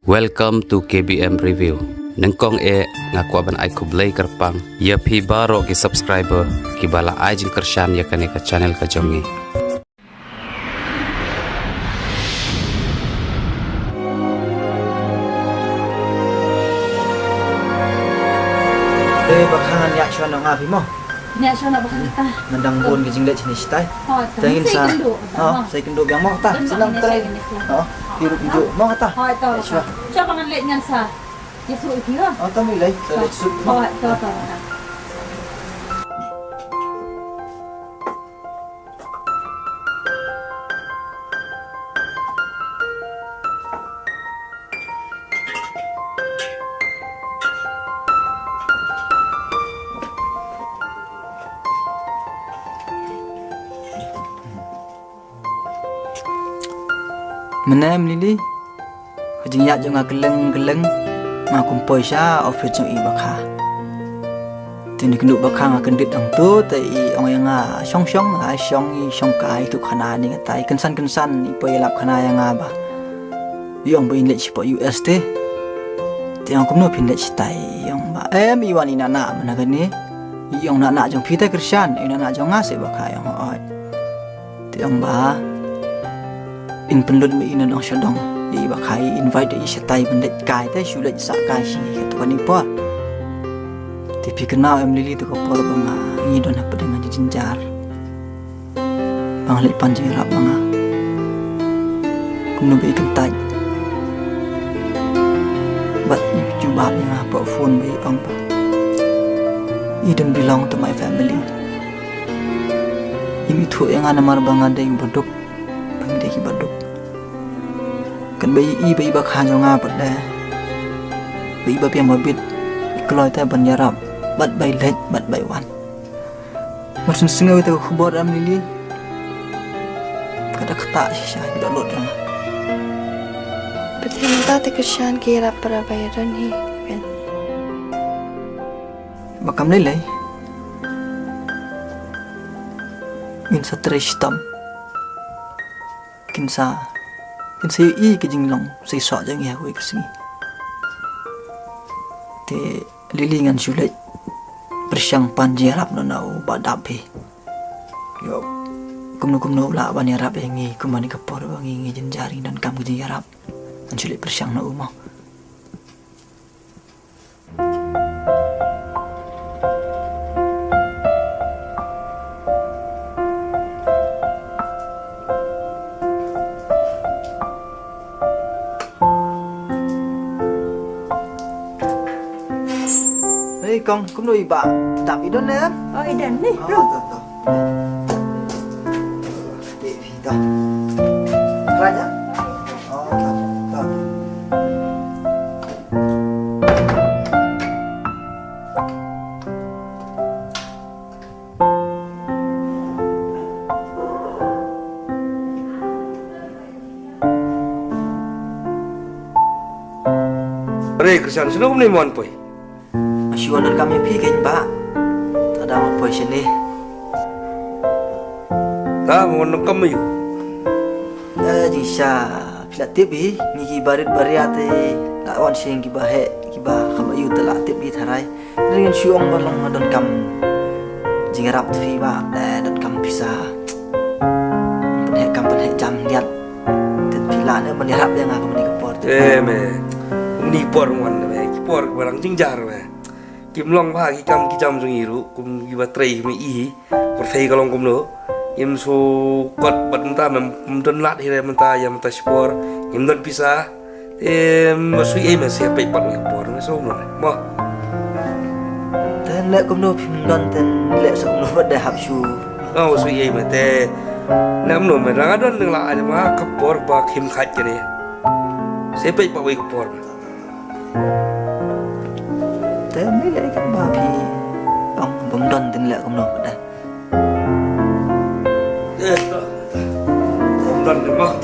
Welcome to KBM Review. Nengkong ngakwa ban ai kublai kerpang. Ya pi baro ki subscriber ki bala ai jin kershan ya kane ka channel ka jongi. Bakhangan Iaishah nang api mo. Iaishah nak bakhan kita. Mendang bon ke jinglet sini sitai. Tengin sa. Saya kendo biang mo ta. Senang try. Hirup hijau mo ta. Iaishah. Siapa ngan lek ngan sa? Ya suruh kira. Tamu lay. Lek sup. Tahu. Menem lili. Hujung yak jong geleng ma kumpoi sha office jong I bakha. Tini kenduk bakha ngaken dit ang tu tai ong yang shong shong kai tu khana ni ngatai kensan ni poi lap khana yang ba. Yong bo inlet sipo US te. Ti ang kumno pinlet sitai yong ba. I wani nana managan ni. Yong nana jong pita krisyan, nana jong ngase bakha yang oi. Ti ang ba. In penlut mi ina dong syadong I bakai invite I setai bendet kai tai sulit sak kai si kata ni po tapi kenal em lili tu ko por banga I don apa dengan jinjar bang lek panjang rap banga kumno be kentai but jubab yang apa phone be ong ba I don't belong to my family ini tu yang ana mar banga dai bodok bang dai bodok kan bayi bakhan jo nga pat da bayi ba piam bit ikloi ta ban yarap bat bay lej bat bay wan masun singaw ta khubor am lili kada khata sha da lot ra Betinta te keshan kira para bayaran hi ben bakam lelai min satrishtam kinsa I ke jinglong sei so jang ya koi kesini te lili ngan sulet bersyang panjerap no nau badap he yo kumno la ban yarap ngi kumani kapor bangi ngi jenjari dan kam ke yarap an sulet bersyang no mo con cũng nuôi bà tạm ý đó nè Idan ni. Để thì ta ra nhá Re Krishan sino kumni mon poi Siwanan kami pikir pak, ada apa sini? Ta mon kam yu Jisa pila tibi, ngi barit bariate, lawan sing kiba kama yu telah tibi tharai. Dengan siung balong don kam jingarap tibi pak, don kam bisa. Penhe jam lihat, dan pila ne menirap yang aku menikah por. me ni por mon me ki por barang jingjar me kim long pha ki kam ki jam jung iru kum ki ba trei me I por fei kalong kum lo im so kot bat mta mem don lat hi re mta ya mta spor im don pisa ma sui me se pe pat me por me so no mo Dan lek kum no phim don dan lek so no bat dah hapsu. oh sui me te nam no me ra don la ma ka por ba khim khat ke ne se pe pa we por Thế mấy lấy các bà thì ông bấm đòn tên lệ không nổi đây. Không đòn được không?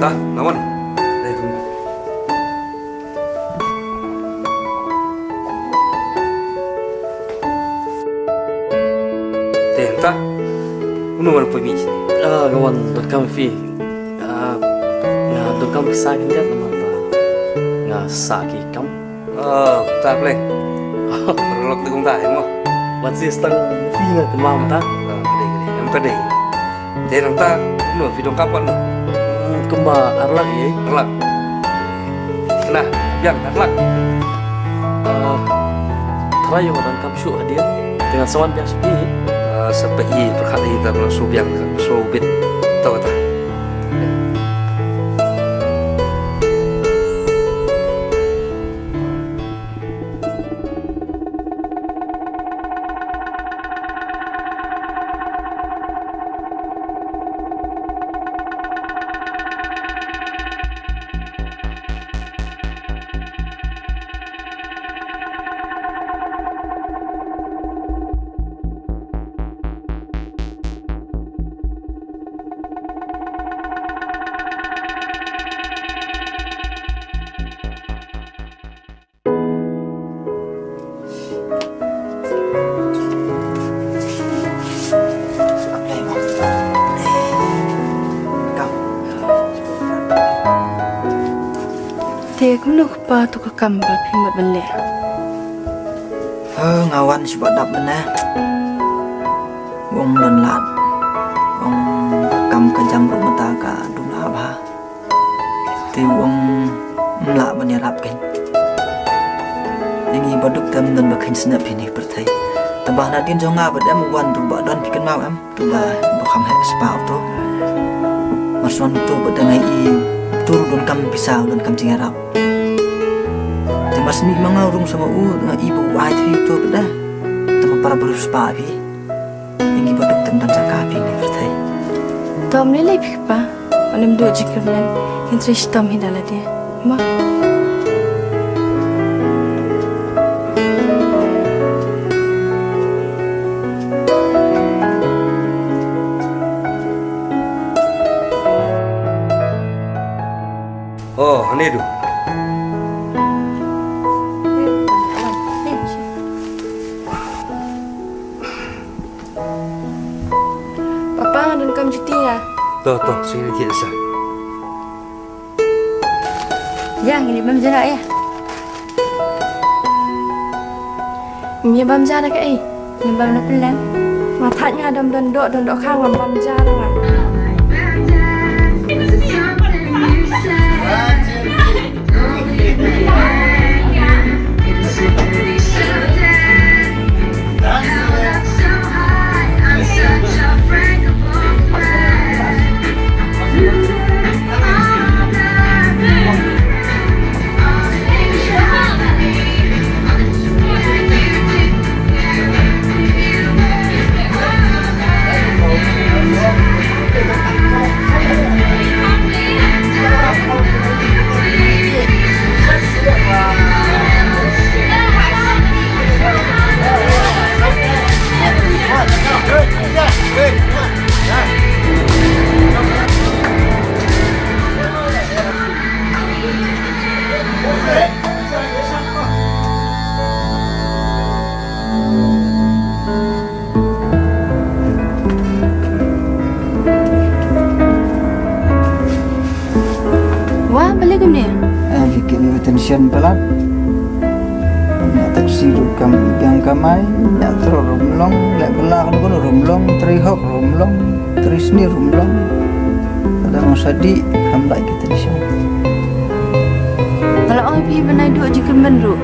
Ta, naman. Unuan pemi sini. Kawan dokam fi. Nga dokam sa kinjat naman ba. Nga sa ki kam. Tak boleh. Perlok tu kong tak, mo. Masih stang fi nga kemam ta. Gede. Yang pedih. Dia nang tak, nu video kapan nu? Kemba arlak ye. Arlak. Kena, biang arlak. Try yung dan kam syu hadir dengan sawan biang sepi. Sampai perkali kita bersup yang sobit tahu tak? Dia kena kepa tu ke kambal pimat balik. Ngawan si badap mana. Wong non lat. Wong kam kejam rumah taga dula ba. Ti wong mla menyerap kan. Yang ibaduk tam dan bakin senap ini pertai. Tabah nadin jonga badam wan tu badan pikan mau am. Tu ba bakam hek spau tu. Maswan tu badangai turun don kam pisau don kam cingarap. Mas ni mengarung sama dengan ibu ai tu dah. Tama para berus papi. Yang ibu duk dan cakapi ni pertai. Tom ni lebih pa. Alam dua jikernan. Interest tom hidala dia. Ma. Oh, ini tu. Tuh, sini kita sah. Yang ini bam jarak ya. Ni bam jarak ke ai? Ni bam nak pelan. Matanya dam dondok khang bam jarak ah. Bikin attention pelan. Nak taksi rukam yang kamai, nak terus rumlong, nak belah kan pun rumlong, terihok rumlong, terisni rumlong. Ada musadi, hamlai kita di sana. Kalau orang pergi benai duk jiker menru.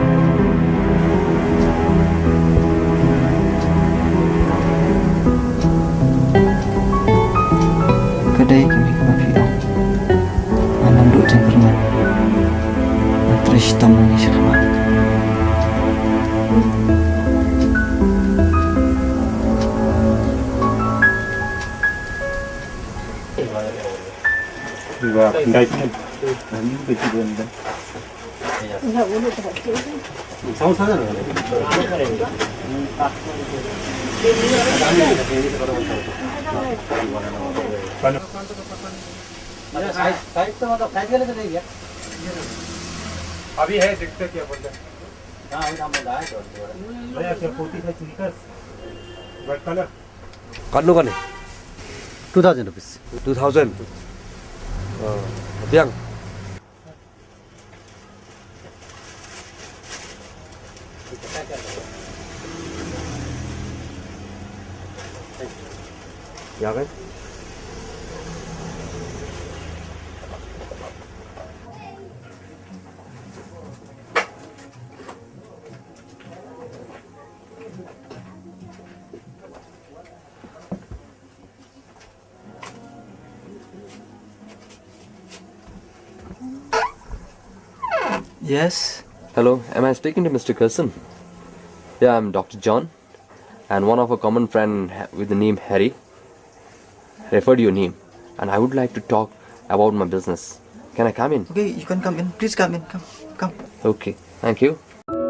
Kedai kami kafi. Mana duk jangkar man. Terus tamu ni siapa? Juga pindah sini. Ini betul betul. Enggak boleh tak. Sama sana. अभी है देखते क्या बोलते हैं हाँ अभी हम बोला है तो भैया क्या 40 है sneakers red colour Kan lu kan ni? 2,000 rupees. 2,000. Biang. Ya kan? Yes. Hello, am I speaking to Mr. Carson? Yeah, I'm Dr. John, and one of a common friend with the name Harry referred your name, and I would like to talk about my business. Can I come in? Okay, you can come in. Please come in. Come. Okay, thank you.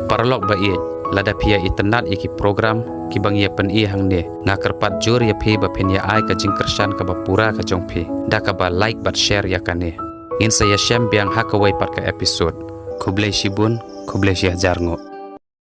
Parlok ba iet lada pia itenat iki program ki bang ia pen i hang ne ngakerpat jur ya phi ba phen ya ai ka jingkersan ka bapura ka jong phi da ka ba like but share ya kane in saya shem biang hakawai pat ka episode kublai shibun kublai shih jarngo